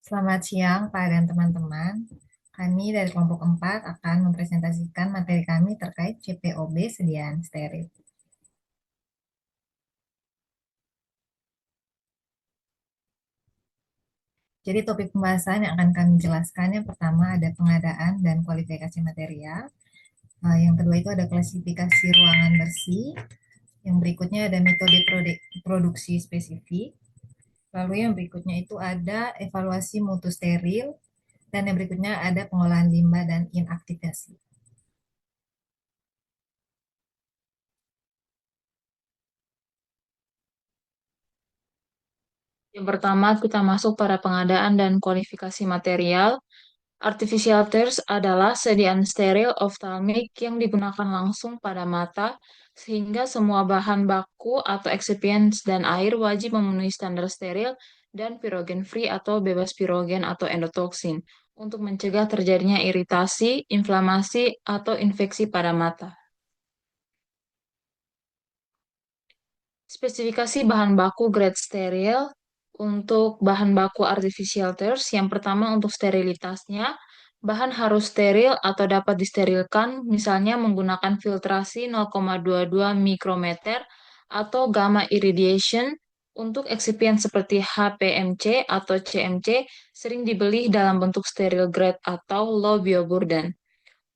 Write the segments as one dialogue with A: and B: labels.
A: Selamat siang, Pak dan teman-teman. Kami dari kelompok 4 akan mempresentasikan materi kami terkait CPOB sediaan steril. Jadi topik pembahasan yang akan kami jelaskan yang pertama ada pengadaan dan kualifikasi material. Yang kedua itu ada klasifikasi ruangan bersih. Yang berikutnya ada metode produksi spesifik. Lalu yang berikutnya itu ada evaluasi mutu steril. Dan yang berikutnya ada pengolahan limbah dan inaktivasi.
B: Yang pertama, kita masuk pada pengadaan dan kualifikasi material. Artificial tears adalah sediaan steril oftalmik yang digunakan langsung pada mata, sehingga semua bahan baku atau excipients dan air wajib memenuhi standar steril dan pirogen free atau bebas pirogen atau endotoksin untuk mencegah terjadinya iritasi, inflamasi, atau infeksi pada mata. Spesifikasi bahan baku grade steril untuk bahan baku artificial tears. Yang pertama untuk sterilitasnya, bahan harus steril atau dapat disterilkan, misalnya menggunakan filtrasi 0,22 mikrometer atau gamma irradiation. Untuk excipient seperti HPMC atau CMC sering dibeli dalam bentuk steril grade atau low bioburden.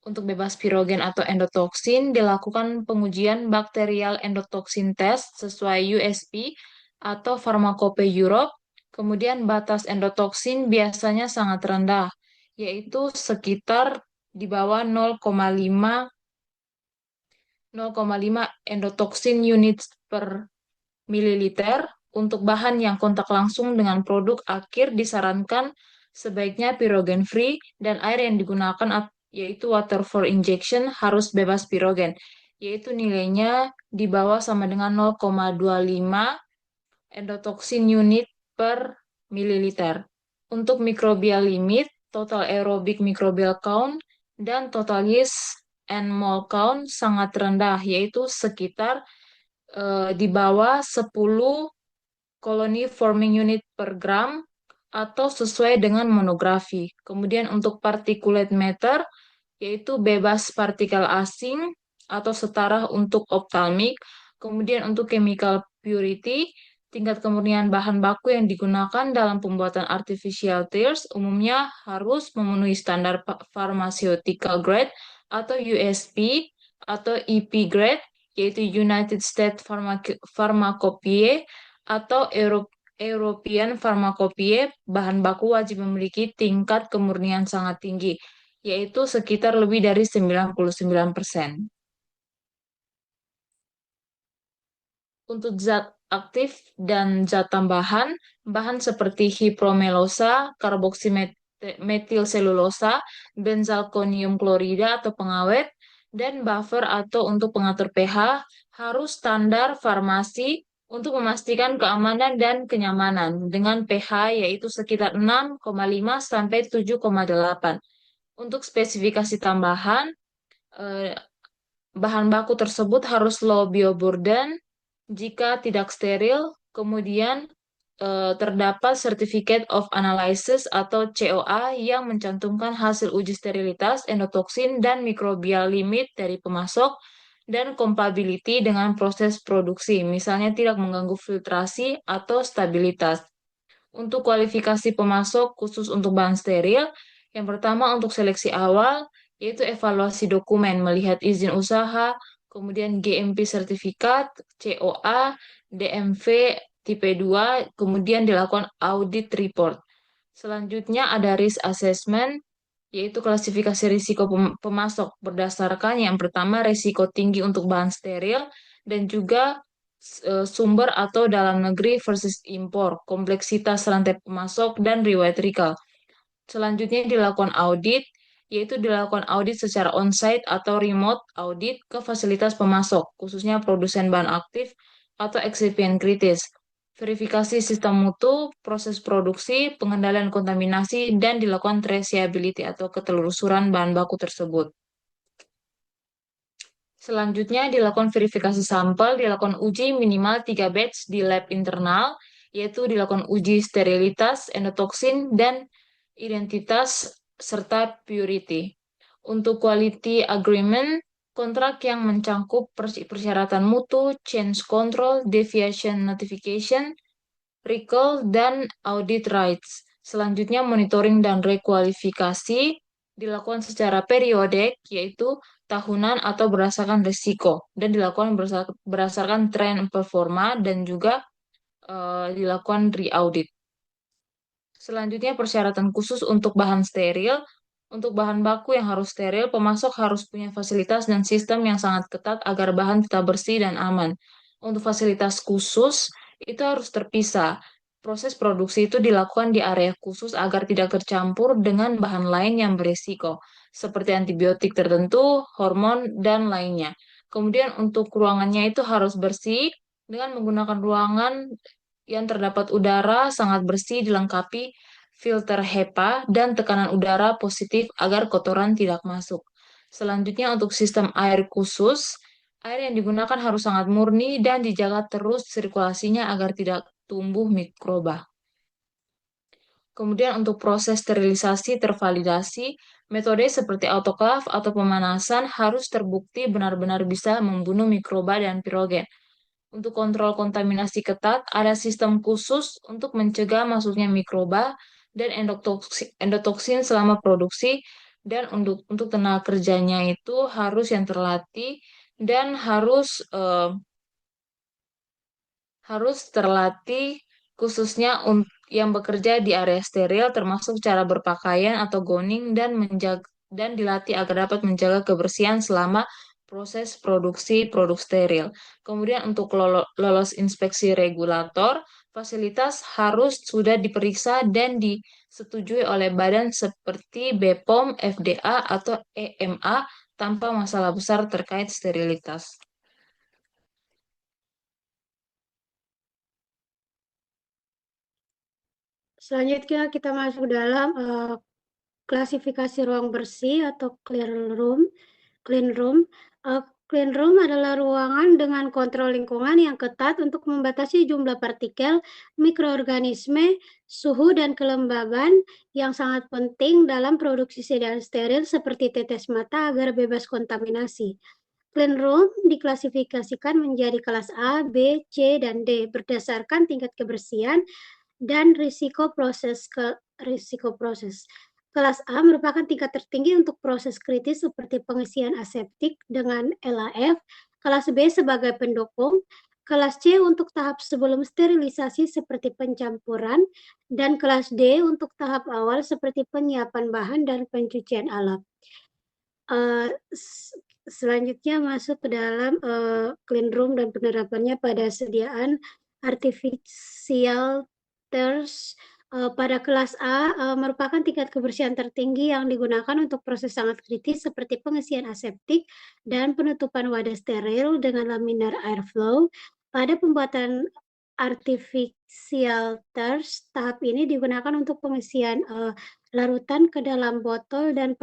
B: Untuk bebas pirogen atau endotoksin, dilakukan pengujian bakterial endotoksin test sesuai USP atau Pharmacope Europe. Kemudian batas endotoksin biasanya sangat rendah, yaitu sekitar di bawah 0,5 endotoksin units per mililiter. Untuk bahan yang kontak langsung dengan produk akhir disarankan sebaiknya pirogen free dan air yang digunakan yaitu water for injection harus bebas pirogen, yaitu nilainya di bawah sama dengan 0,25 endotoksin unit per mililiter. Untuk microbial limit, total aerobic microbial count dan total yeast and mole count sangat rendah, yaitu sekitar di bawah 10 koloni forming unit per gram atau sesuai dengan monografi. Kemudian untuk particulate matter, yaitu bebas partikel asing atau setara untuk optalmik. Kemudian untuk chemical purity, tingkat kemurnian bahan baku yang digunakan dalam pembuatan artificial tears umumnya harus memenuhi standar pharmaceutical grade atau USP atau EP grade, yaitu United States Pharmacopoeia atau European Pharmacopoeia. Bahan baku wajib memiliki tingkat kemurnian sangat tinggi, yaitu sekitar lebih dari 99%. Untuk zat aktif dan zat tambahan, bahan seperti hipromelosa, karboksimetilselulosa, benzalkonium klorida atau pengawet, dan buffer atau untuk pengatur pH harus standar farmasi untuk memastikan keamanan dan kenyamanan dengan pH yaitu sekitar 6,5 sampai 7,8. Untuk spesifikasi tambahan, eh, bahan baku tersebut harus low bioburden jika tidak steril, kemudian terdapat Certificate of Analysis atau COA yang mencantumkan hasil uji sterilitas, endotoksin, dan microbial limit dari pemasok dan compatibility dengan proses produksi, misalnya tidak mengganggu filtrasi atau stabilitas. Untuk kualifikasi pemasok khusus untuk bahan steril, yang pertama untuk seleksi awal, yaitu evaluasi dokumen, melihat izin usaha, kemudian GMP sertifikat, COA, DMV tipe 2, kemudian dilakukan audit report. Selanjutnya ada risk assessment, yaitu klasifikasi risiko pemasok berdasarkan yang pertama risiko tinggi untuk bahan steril dan juga sumber atau dalam negeri versus impor, kompleksitas rantai pemasok dan riwayat recall. Selanjutnya dilakukan audit, yaitu dilakukan audit secara on-site atau remote audit ke fasilitas pemasok, khususnya produsen bahan aktif atau eksipien kritis. Verifikasi sistem mutu, proses produksi, pengendalian kontaminasi, dan dilakukan traceability atau ketelusuran bahan baku tersebut. Selanjutnya dilakukan verifikasi sampel, dilakukan uji minimal 3 batch di lab internal, yaitu dilakukan uji sterilitas, endotoksin, dan identitas serta purity. Untuk quality agreement, kontrak yang mencangkup persyaratan mutu, change control, deviation notification, recall, dan audit rights. Selanjutnya, monitoring dan rekualifikasi dilakukan secara periodik, yaitu tahunan atau berdasarkan risiko, dan dilakukan berdasarkan tren performa dan juga dilakukan re-audit. Selanjutnya, persyaratan khusus untuk bahan steril. Untuk bahan baku yang harus steril, pemasok harus punya fasilitas dan sistem yang sangat ketat agar bahan tetap bersih dan aman. Untuk fasilitas khusus, itu harus terpisah. Proses produksi itu dilakukan di area khusus agar tidak tercampur dengan bahan lain yang berisiko, seperti antibiotik tertentu, hormon, dan lainnya. Kemudian untuk ruangannya itu harus bersih dengan menggunakan ruangan yang terdapat udara sangat bersih dilengkapi filter HEPA dan tekanan udara positif agar kotoran tidak masuk. Selanjutnya untuk sistem air khusus, air yang digunakan harus sangat murni dan dijaga terus sirkulasinya agar tidak tumbuh mikroba. Kemudian untuk proses sterilisasi tervalidasi, metode seperti autoklaf atau pemanasan harus terbukti benar-benar bisa membunuh mikroba dan pirogen. Untuk kontrol kontaminasi ketat, ada sistem khusus untuk mencegah masuknya mikroba dan endotoksin selama produksi, dan untuk tenaga kerjanya itu harus yang terlatih dan harus terlatih khususnya yang bekerja di area steril termasuk cara berpakaian atau gowning dan dilatih agar dapat menjaga kebersihan selama proses produksi produk steril. Kemudian untuk lolos inspeksi regulator, fasilitas harus sudah diperiksa dan disetujui oleh badan seperti BPOM, FDA, atau EMA tanpa masalah besar terkait sterilitas.
C: Selanjutnya kita masuk dalam klasifikasi ruang bersih atau clean room. Clean room. Clean room adalah ruangan dengan kontrol lingkungan yang ketat untuk membatasi jumlah partikel, mikroorganisme, suhu, dan kelembaban yang sangat penting dalam produksi sedan steril seperti tetes mata agar bebas kontaminasi. Clean room diklasifikasikan menjadi kelas A, B, C, dan D berdasarkan tingkat kebersihan dan risiko proses. Kelas A merupakan tingkat tertinggi untuk proses kritis seperti pengisian aseptik dengan LAF, kelas B sebagai pendukung, kelas C untuk tahap sebelum sterilisasi seperti pencampuran, dan kelas D untuk tahap awal seperti penyiapan bahan dan pencucian alat. Selanjutnya masuk ke dalam clean room dan penerapannya pada sediaan artificial tears. Pada kelas A merupakan tingkat kebersihan tertinggi yang digunakan untuk proses sangat kritis seperti pengisian aseptik dan penutupan wadah steril dengan laminar airflow. Pada pembuatan artificial tears, tahap ini digunakan untuk pengisian larutan ke dalam botol dan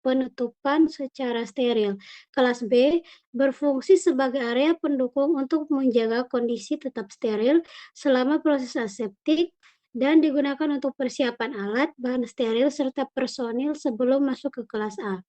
C: penutupan secara steril. Kelas B berfungsi sebagai area pendukung untuk menjaga kondisi tetap steril selama proses aseptik dan digunakan untuk persiapan alat, bahan steril, serta personil sebelum masuk ke kelas A.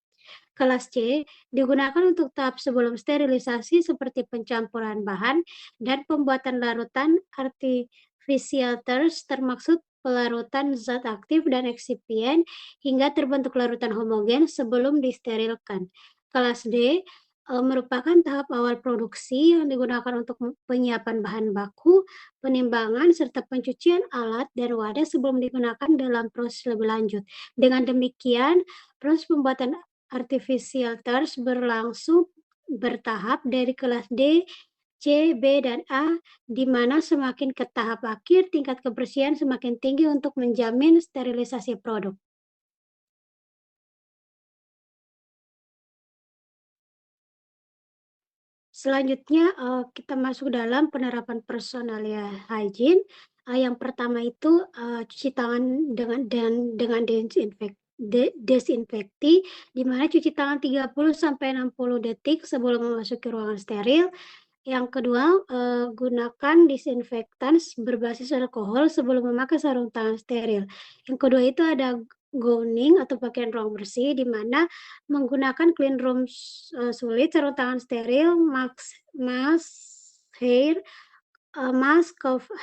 C: Kelas C digunakan untuk tahap sebelum sterilisasi seperti pencampuran bahan dan pembuatan larutan artificial tears termaksud pelarutan zat aktif dan eksipien hingga terbentuk larutan homogen sebelum disterilkan. Kelas D merupakan tahap awal produksi yang digunakan untuk penyiapan bahan baku, penimbangan, serta pencucian alat dan wadah sebelum digunakan dalam proses lebih lanjut. Dengan demikian, proses pembuatan artificial tears berlangsung bertahap dari kelas D, C, B, dan A, di mana semakin ke tahap akhir, tingkat kebersihan semakin tinggi untuk menjamin sterilisasi produk. Selanjutnya kita masuk dalam penerapan personalia hygiene. Yang pertama itu cuci tangan dengan desinfekti, di mana cuci tangan 30 sampai 60 detik sebelum memasuki ruangan steril. Yang kedua, gunakan disinfektan berbasis alkohol sebelum memakai sarung tangan steril. Yang kedua itu ada gowning atau pakaian ruang bersih, di mana menggunakan clean room sulit, sarung tangan steril, mask, hair,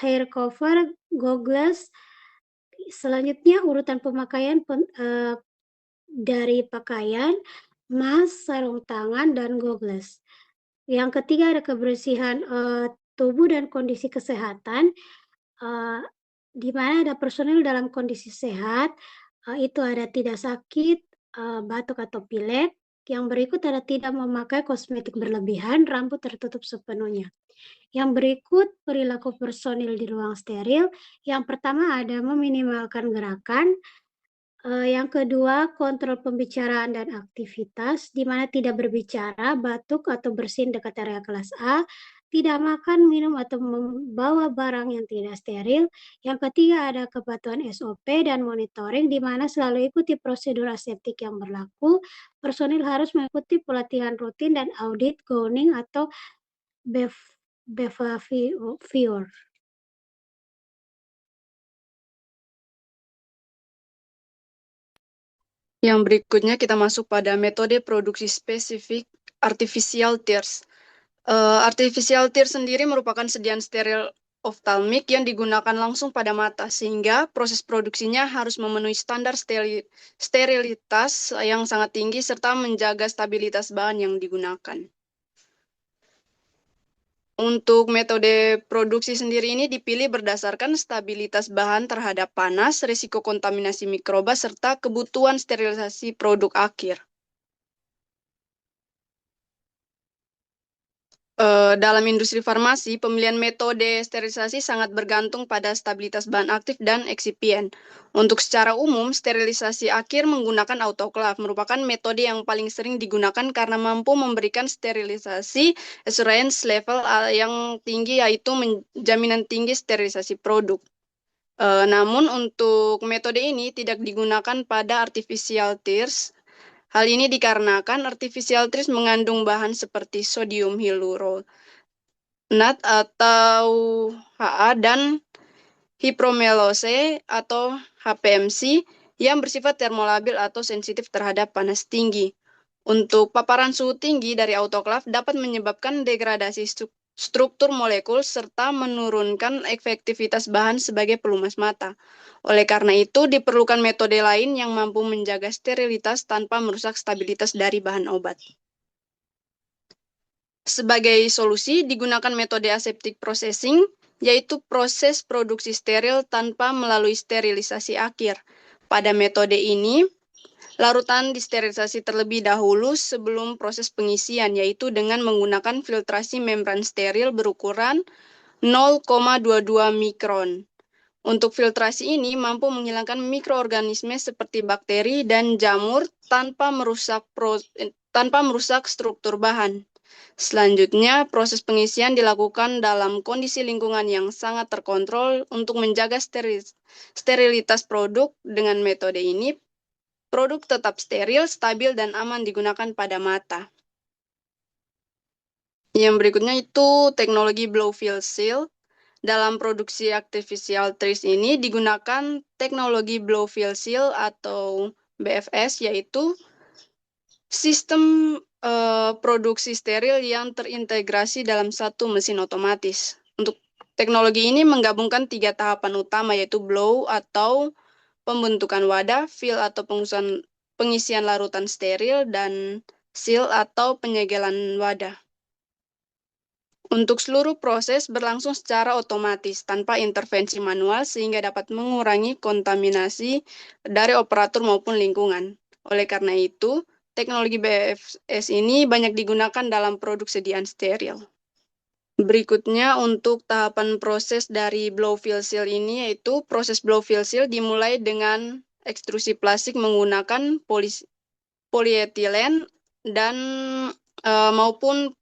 C: hair cover, goggles. Selanjutnya urutan pemakaian dari pakaian, mask, sarung tangan, dan goggles. Yang ketiga ada kebersihan tubuh dan kondisi kesehatan, di mana ada personil dalam kondisi sehat, itu ada tidak sakit, batuk atau pilek. Yang berikut ada tidak memakai kosmetik berlebihan, rambut tertutup sepenuhnya. Yang berikut perilaku personil di ruang steril. Yang pertama ada meminimalkan gerakan. Yang kedua, kontrol pembicaraan dan aktivitas, di mana tidak berbicara, batuk, atau bersin dekat area kelas A, tidak makan, minum, atau membawa barang yang tidak steril. Yang ketiga, ada kepatuhan SOP dan monitoring, di mana selalu ikuti prosedur aseptik yang berlaku. Personil harus mengikuti pelatihan rutin dan audit gowning atau behavior.
D: Yang berikutnya kita masuk pada metode produksi spesifik artificial tears. Artificial tears sendiri merupakan sediaan steril oftalmik yang digunakan langsung pada mata, sehingga proses produksinya harus memenuhi standar sterilitas yang sangat tinggi serta menjaga stabilitas bahan yang digunakan. Untuk metode produksi sendiri ini dipilih berdasarkan stabilitas bahan terhadap panas, risiko kontaminasi mikroba, serta kebutuhan sterilisasi produk akhir. Dalam industri farmasi, pemilihan metode sterilisasi sangat bergantung pada stabilitas bahan aktif dan eksipien. Untuk secara umum, sterilisasi akhir menggunakan autoclave merupakan metode yang paling sering digunakan karena mampu memberikan sterilisasi assurance level yang tinggi, yaitu jaminan tinggi sterilisasi produk. Namun untuk metode ini tidak digunakan pada artificial tears. Hal ini dikarenakan artificial tears mengandung bahan seperti sodium hyaluronat atau HA dan hipromelose atau HPMC yang bersifat termolabil atau sensitif terhadap panas tinggi. Untuk paparan suhu tinggi dari autoclave dapat menyebabkan degradasi struktur molekul serta menurunkan efektivitas bahan sebagai pelumas mata. Oleh karena itu, diperlukan metode lain yang mampu menjaga sterilitas tanpa merusak stabilitas dari bahan obat. Sebagai solusi, digunakan metode aseptic processing, yaitu proses produksi steril tanpa melalui sterilisasi akhir. Pada metode ini, larutan disterilisasi terlebih dahulu sebelum proses pengisian, yaitu dengan menggunakan filtrasi membran steril berukuran 0,22 mikron. Untuk filtrasi ini mampu menghilangkan mikroorganisme seperti bakteri dan jamur tanpa merusak struktur bahan. Selanjutnya, proses pengisian dilakukan dalam kondisi lingkungan yang sangat terkontrol untuk menjaga sterilitas produk. Dengan metode ini, produk tetap steril, stabil, dan aman digunakan pada mata. Yang berikutnya itu teknologi blow-fill seal. Dalam produksi artificial tears ini digunakan teknologi blow-fill seal atau BFS, yaitu sistem produksi steril yang terintegrasi dalam satu mesin otomatis. Untuk teknologi ini menggabungkan 3 tahapan utama, yaitu blow atau pembentukan wadah, fill atau pengisian larutan steril, dan seal atau penyegelan wadah. Untuk seluruh proses berlangsung secara otomatis tanpa intervensi manual sehingga dapat mengurangi kontaminasi dari operator maupun lingkungan. Oleh karena itu, teknologi BFS ini banyak digunakan dalam produk sediaan steril. Berikutnya untuk tahapan proses dari blow-fill seal ini, yaitu proses blow-fill seal dimulai dengan ekstrusi plastik menggunakan polietilen dan maupun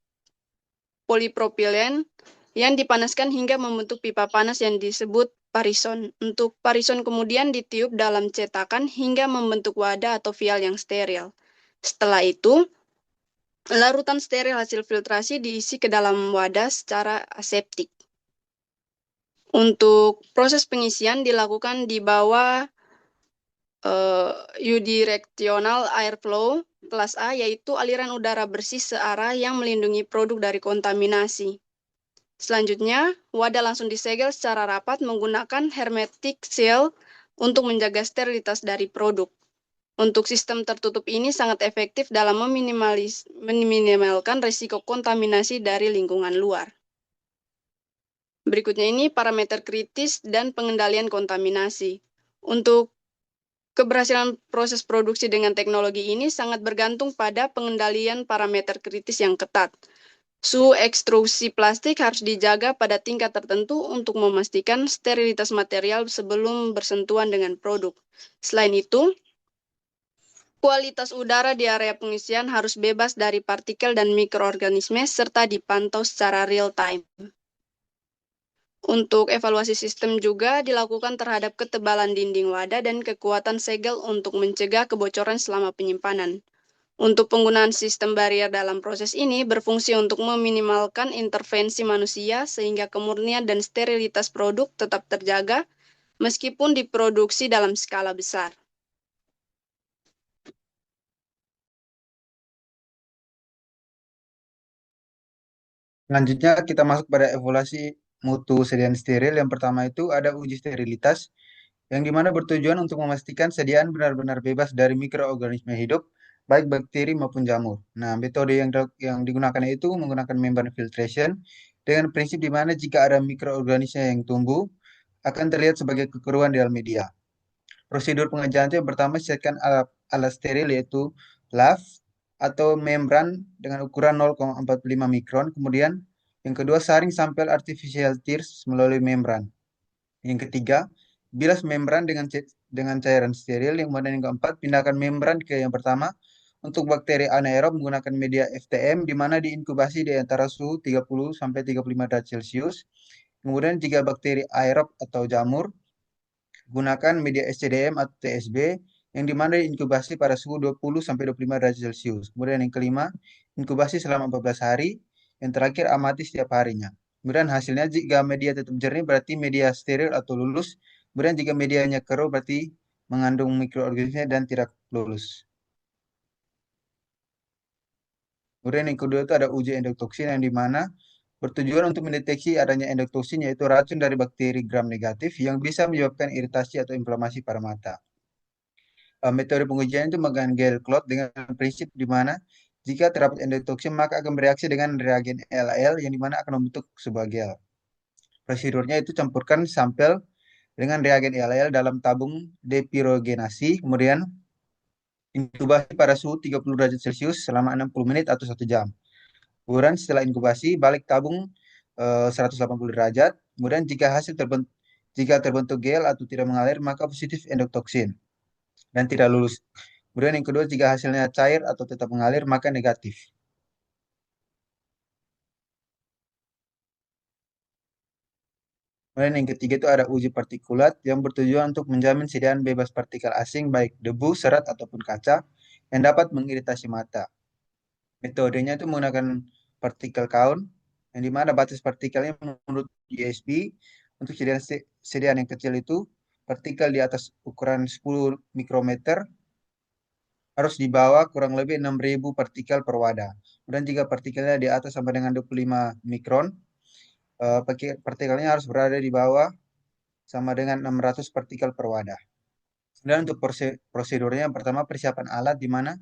D: polipropilen yang dipanaskan hingga membentuk pipa panas yang disebut parison. Untuk parison kemudian ditiup dalam cetakan hingga membentuk wadah atau vial yang steril. Setelah itu, Larutan steril hasil filtrasi diisi ke dalam wadah secara aseptik. Untuk proses pengisian dilakukan di bawah unidirectional airflow kelas A, yaitu aliran udara bersih searah yang melindungi produk dari kontaminasi. Selanjutnya, wadah langsung disegel secara rapat menggunakan hermetic seal untuk menjaga sterilitas dari produk. Untuk sistem tertutup ini sangat efektif dalam meminimalkan risiko kontaminasi dari lingkungan luar. Berikutnya ini parameter kritis dan pengendalian kontaminasi. Untuk keberhasilan proses produksi dengan teknologi ini sangat bergantung pada pengendalian parameter kritis yang ketat. Suhu ekstrusi plastik harus dijaga pada tingkat tertentu untuk memastikan sterilitas material sebelum bersentuhan dengan produk. Selain itu, kualitas udara di area pengisian harus bebas dari partikel dan mikroorganisme serta dipantau secara real time. Untuk evaluasi sistem juga dilakukan terhadap ketebalan dinding wadah dan kekuatan segel untuk mencegah kebocoran selama penyimpanan. Untuk penggunaan sistem barrier dalam proses ini berfungsi untuk meminimalkan intervensi manusia sehingga kemurnian dan sterilitas produk tetap terjaga meskipun diproduksi dalam skala besar.
E: Selanjutnya kita masuk pada evaluasi mutu sediaan steril. Yang pertama itu ada uji sterilitas, yang dimana bertujuan untuk memastikan sediaan benar-benar bebas dari mikroorganisme hidup, baik bakteri maupun jamur. Nah, metode yang digunakan itu menggunakan membran filtration dengan prinsip di mana jika ada mikroorganisme yang tumbuh, akan terlihat sebagai kekeruan di dalam media. Prosedur pengerjaan itu yang pertama siapkan alat steril yaitu LAF atau membran dengan ukuran 0,45 mikron. Kemudian yang kedua saring sampel artificial tears melalui membran. Yang ketiga, bilas membran dengan cairan steril. Yang kemudian yang keempat, pindahkan membran ke yang pertama untuk bakteri anaerob menggunakan media FTM di mana diinkubasi di antara suhu 30 sampai 35 derajat Celcius. Kemudian jika bakteri aerob atau jamur, gunakan media SCDM atau TSB yang dimana diinkubasi pada suhu 20 sampai 25 derajat Celcius. Kemudian yang kelima, inkubasi selama 14 hari. Yang terakhir, amati setiap harinya. Kemudian hasilnya jika media tetap jernih berarti media steril atau lulus. Kemudian jika medianya keruh berarti mengandung mikroorganisme dan tidak lulus. Kemudian yang kedua itu ada uji endotoksin yang dimana bertujuan untuk mendeteksi adanya endotoksin yaitu racun dari bakteri gram negatif yang bisa menyebabkan iritasi atau inflamasi pada mata. Metode pengujian itu menggunakan gel clot dengan prinsip di mana jika terdapat endotoksin maka akan bereaksi dengan reagen LAL yang dimana akan membentuk sebuah gel. Prosedurnya itu campurkan sampel dengan reagen LAL dalam tabung depirogenasi, kemudian inkubasi pada suhu 30 derajat Celcius selama 60 menit atau 1 jam. Kemudian setelah inkubasi balik tabung 180 derajat, kemudian jika terbentuk gel atau tidak mengalir maka positif endotoksin dan tidak lulus. Kemudian yang kedua, jika hasilnya cair atau tetap mengalir, maka negatif. Kemudian yang ketiga itu ada uji partikulat yang bertujuan untuk menjamin sediaan bebas partikel asing baik debu, serat, ataupun kaca yang dapat mengiritasi mata. Metodenya itu menggunakan partikel count, yang dimana batas partikelnya menurut USB untuk sediaan yang kecil itu partikel di atas ukuran 10 mikrometer harus di bawah kurang lebih 6.000 partikel per wadah. Dan jika partikelnya di atas sampai dengan 25 mikron, partikelnya harus berada di bawah sama dengan 600 partikel per wadah. Dan untuk prosedurnya yang pertama persiapan alat di mana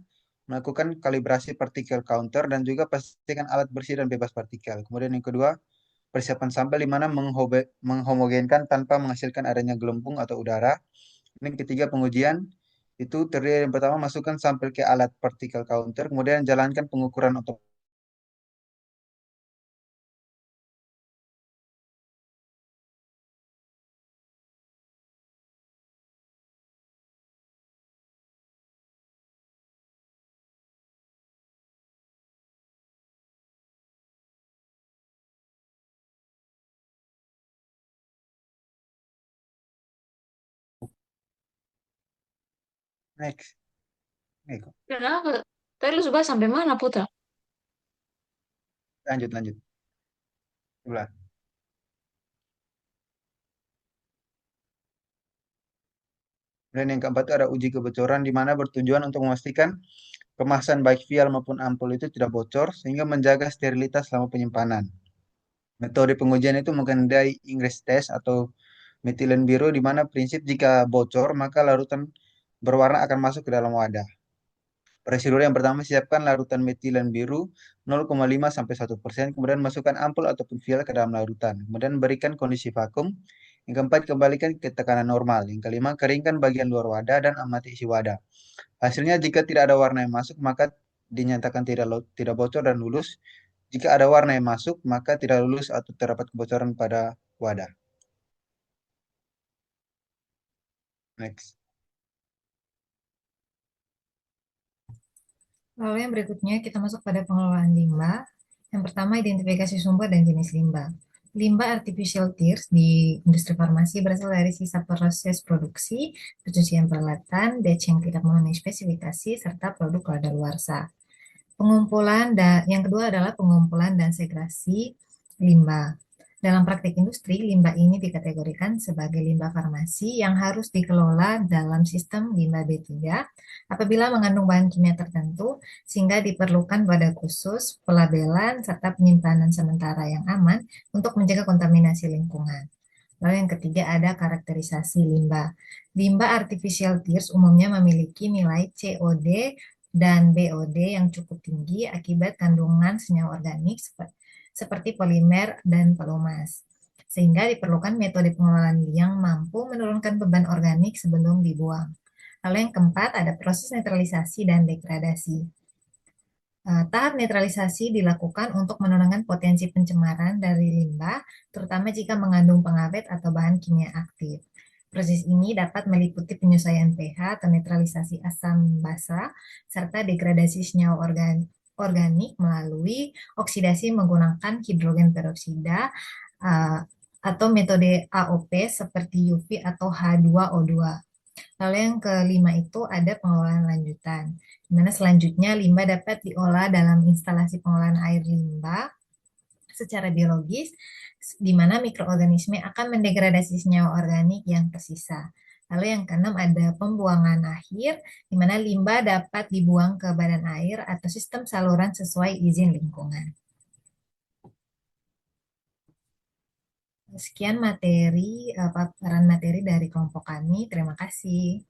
E: melakukan kalibrasi partikel counter dan juga pastikan alat bersih dan bebas partikel. Kemudian yang kedua, persiapan sampel di mana menghomogenkan tanpa menghasilkan adanya gelembung atau udara. Dan yang ketiga, pengujian itu terdiri yang pertama masukkan sampel ke alat partikel counter, kemudian jalankan pengukuran otomatis. Next.
B: Kenapa? Tadi lu suka sampai mana, Putra?
E: Lanjut, lanjut. Ulang. Dan yang keempat itu ada uji kebocoran di mana bertujuan untuk memastikan kemasan baik vial maupun ampul itu tidak bocor sehingga menjaga sterilitas selama penyimpanan. Metode pengujian itu mengenai ingress test atau metilen biru di mana prinsip jika bocor maka larutan berwarna akan masuk ke dalam wadah. Prosedur yang pertama siapkan larutan metilen biru 0,5 sampai 1%, kemudian masukkan ampul ataupun vial ke dalam larutan. Kemudian berikan kondisi vakum. Yang keempat, kembalikan ke tekanan normal. Yang kelima, keringkan bagian luar wadah dan amati isi wadah. Hasilnya jika tidak ada warna yang masuk, maka dinyatakan tidak bocor dan lulus. Jika ada warna yang masuk, maka tidak lulus atau terdapat kebocoran pada wadah. Next.
A: Lalu yang berikutnya kita masuk pada pengelolaan limbah. Yang pertama, identifikasi sumber dan jenis limbah. Limbah artificial tears di industri farmasi berasal dari sisa proses produksi, pencucian peralatan, batch yang tidak memenuhi spesifikasi, serta produk kadaluarsa. Yang kedua adalah pengumpulan dan segregasi limbah. Dalam praktik industri, limbah ini dikategorikan sebagai limbah farmasi yang harus dikelola dalam sistem limbah B3 apabila mengandung bahan kimia tertentu, sehingga diperlukan wadah khusus, pelabelan, serta penyimpanan sementara yang aman untuk mencegah kontaminasi lingkungan. Lalu yang ketiga ada karakterisasi limbah. Limbah artificial tears umumnya memiliki nilai COD dan BOD yang cukup tinggi akibat kandungan senyawa organik seperti polimer dan pelumas. Sehingga diperlukan metode pengelolaan yang mampu menurunkan beban organik sebelum dibuang. Lalu yang keempat ada proses netralisasi dan degradasi. Tahap netralisasi dilakukan untuk menurunkan potensi pencemaran dari limbah, terutama jika mengandung pengawet atau bahan kimia aktif. Proses ini dapat meliputi penyelesaian pH atau netralisasi asam basa, serta degradasi senyawa organik melalui oksidasi menggunakan hidrogen peroksida atau metode AOP seperti UV atau H2O2. Lalu yang kelima itu ada pengelolaan lanjutan, di mana selanjutnya limbah dapat diolah dalam instalasi pengolahan air limbah secara biologis, di mana mikroorganisme akan mendegradasi senyawa organik yang tersisa. Lalu yang keenam ada pembuangan akhir, di mana limbah dapat dibuang ke badan air atau sistem saluran sesuai izin lingkungan. Sekian paparan materi dari kelompok kami. Terima kasih.